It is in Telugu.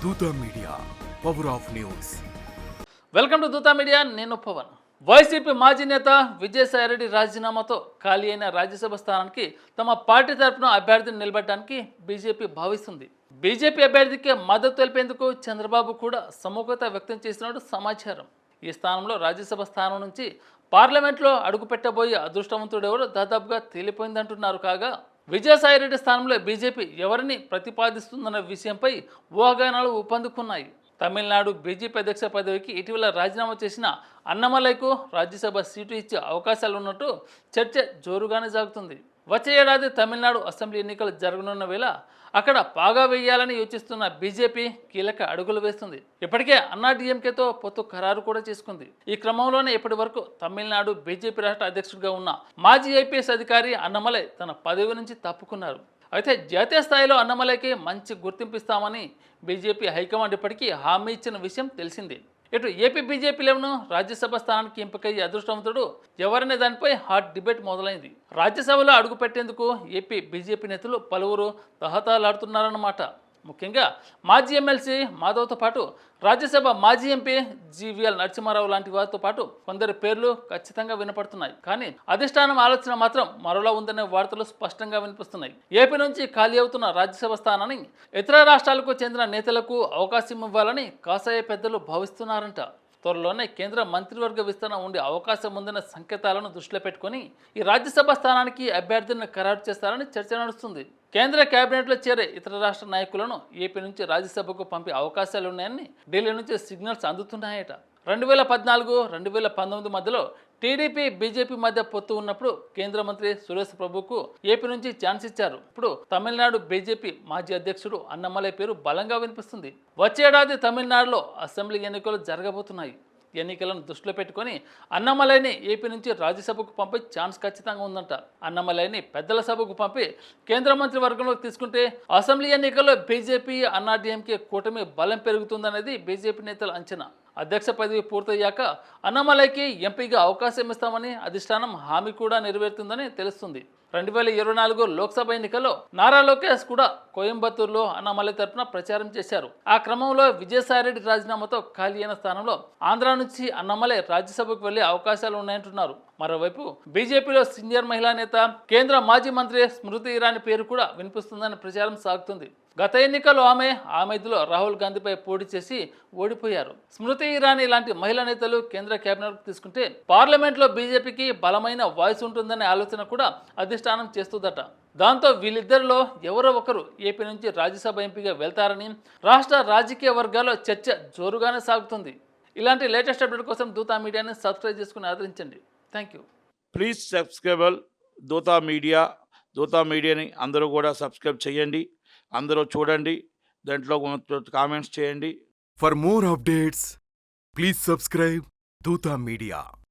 Dootha media, power of news. Welcome to Dootha media. నేను పవన్. వైసీపీ మాజీ నేత విజయసాయిరెడ్డి రాజీనామాతో ఖాళీ అయిన రాజ్యసభ స్థానానికి తమ పార్టీ తరఫున అభ్యర్థిని నిలబెట్టడానికి బీజేపీ భావిస్తుంది. బీజేపీ అభ్యర్థికి మద్దతు తెలిపేందుకు చంద్రబాబు కూడా సుముఖత వ్యక్తం చేసినట్టు సమాచారం. ఈ స్థానంలో రాజ్యసభ స్థానం నుంచి పార్లమెంట్లో అడుగుపెట్టబోయే అదృష్టవంతుడెవరో దాదాపుగా తేలిపోయిందంటున్నారు. కాగా విజయసాయిరెడ్డి స్థానంలో బీజేపీ ఎవరిని ప్రతిపాదిస్తుందన్న విషయంపై ఊహాగానాలు ఊపందుకున్నాయి. తమిళనాడు బీజేపీ అధ్యక్ష పదవికి ఇటీవల రాజీనామా చేసిన అన్నమలైకు రాజ్యసభ సీటు ఇచ్చే అవకాశాలు ఉన్నట్టు చర్చ జోరుగానే సాగుతుంది. వచ్చే ఏడాది తమిళనాడు అసెంబ్లీ ఎన్నికలు జరగనున్న వేళ అక్కడ పాగా వేయాలని యోచిస్తున్న బీజేపీ కీలక అడుగులు వేస్తుంది. ఇప్పటికే అన్నాడీఎంకేతో పొత్తు ఖరారు కూడా చేసుకుంది. ఈ క్రమంలోనే ఇప్పటి వరకు తమిళనాడు బీజేపీ రాష్ట్ర అధ్యక్షుడిగా ఉన్న మాజీ ఐపీఎస్ అధికారి అన్నమలై తన పదవి నుంచి తప్పుకున్నారు. అయితే జాతీయ స్థాయిలో అన్నమలైకి మంచి గుర్తింపు ఇస్తామని బీజేపీ హైకమాండ్ ఇప్పటికీ హామీ ఇచ్చిన విషయం తెలిసిందే. ఇటు ఏపీ బీజేపీలోనూ రాజ్యసభ స్థానానికి ఎంపికయ్యే అదృష్టవంతుడు ఎవరనే దానిపై హాట్ డిబేట్ మొదలైంది. రాజ్యసభలో అడుగుపెట్టేందుకు ఏపీ బీజేపీ నేతలు పలువురు తహతలాడుతున్నారన్నమాట. ముఖ్యంగా మాజీ ఎమ్మెల్సీ మాధవ్తో పాటు రాజ్యసభ మాజీ ఎంపీ జీవీఎల్ నరసింహారావు లాంటి వారితో పాటు కొందరి పేర్లు ఖచ్చితంగా వినపడుతున్నాయి. కానీ అధిష్టానం ఆలోచన మాత్రం మరోలా ఉందనే వార్తలు స్పష్టంగా వినిపిస్తున్నాయి. ఏపీ నుంచి ఖాళీ అవుతున్న రాజ్యసభ స్థానాన్ని ఇతర రాష్ట్రాలకు చెందిన నేతలకు అవకాశం ఇవ్వాలని కాసాయ పెద్దలు భావిస్తున్నారంట. త్వరలోనే కేంద్ర మంత్రివర్గ విస్తరణ ఉండే అవకాశం ఉందన్న సంకేతాలను దృష్టిలో పెట్టుకుని ఈ రాజ్యసభ స్థానానికి అభ్యర్థిని ఖరారు చేస్తారని చర్చ నడుస్తుంది. కేంద్ర కేబినెట్లో చేరే ఇతర రాష్ట్ర నాయకులను ఏపీ నుంచి రాజ్యసభకు పంపే అవకాశాలున్నాయని ఢిల్లీ నుంచి సిగ్నల్స్ అందుతున్నాయట. 2014, 2019 మధ్యలో టీడీపీ బీజేపీ మధ్య పొత్తు ఉన్నప్పుడు కేంద్ర మంత్రి సురేష్ ప్రభుకు ఏపీ నుంచి ఛాన్స్ ఇచ్చారు. ఇప్పుడు తమిళనాడు బీజేపీ మాజీ అధ్యక్షుడు అన్నమలై పేరు బలంగా వినిపిస్తుంది. వచ్చే ఏడాది తమిళనాడులో అసెంబ్లీ ఎన్నికలు జరగబోతున్నాయి. ఎన్నికలను దృష్టిలో పెట్టుకుని అన్నమలైని ఏపీ నుంచి రాజ్యసభకు పంపే ఛాన్స్ ఖచ్చితంగా ఉందంట. అన్నమలైని పెద్దల సభకు పంపి కేంద్ర మంత్రి వర్గంలోకి తీసుకుంటే అసెంబ్లీ ఎన్నికల్లో బీజేపీ అన్నాడీఎంకే కూటమి బలం పెరుగుతుందనేది బీజేపీ నేతల అంచనా. అధ్యక్ష పదవి పూర్తయ్యాక అన్నమలైకి ఎంపీగా అవకాశం ఇస్తామని అధిష్టానం హామీ కూడా నెరవేరుతుందని తెలుస్తుంది. 2024 లోక్సభ ఎన్నికల్లో నారా లోకేష్ కూడా కోయంబత్తూరులో అన్నమలై తరఫున ప్రచారం చేశారు. ఆ క్రమంలో విజయసాయిరెడ్డి రాజీనామాతో ఖాళీ అయిన స్థానంలో ఆంధ్ర నుంచి అన్నమలై రాజ్యసభకు వెళ్లే అవకాశాలు ఉన్నాయంటున్నారు. మరోవైపు బీజేపీలో సీనియర్ మహిళా నేత కేంద్ర మాజీ మంత్రి స్మృతి ఇరానీ పేరు కూడా వినిపిస్తుందని ప్రచారం సాగుతుంది. గత ఎన్నికల్లో ఆమె ఆమెదిలో రాహుల్ గాంధీపై పోటీ చేసి ఓడిపోయారు. స్మృతి ఇరానీ లాంటి మహిళా నేతలు కేంద్ర కేబినెట్కు తీసుకుంటే పార్లమెంట్లో బీజేపీకి బలమైన వాయిస్ ఉంటుందనే ఆలోచన కూడా అధిష్టానం చేస్తుందట. దాంతో వీళ్ళిద్దరిలో ఎవరో ఒకరు ఏపీ నుంచి రాజ్యసభ ఎంపీగా వెళ్తారని రాష్ట్ర రాజకీయ వర్గాల్లో చర్చ జోరుగానే సాగుతుంది. ఇలాంటి లేటెస్ట్ అప్డేట్ కోసం దూతా మీడియాని సబ్స్క్రైబ్ చేసుకుని ఆదరించండి. Thank you. Please subscribe Dootha media. Dootha మీడియాని అందరూ కూడా సబ్స్క్రైబ్ చేయండి. అందరూ చూడండి, దాంట్లో కామెంట్స్ చేయండి. For more updates please subscribe Dootha media.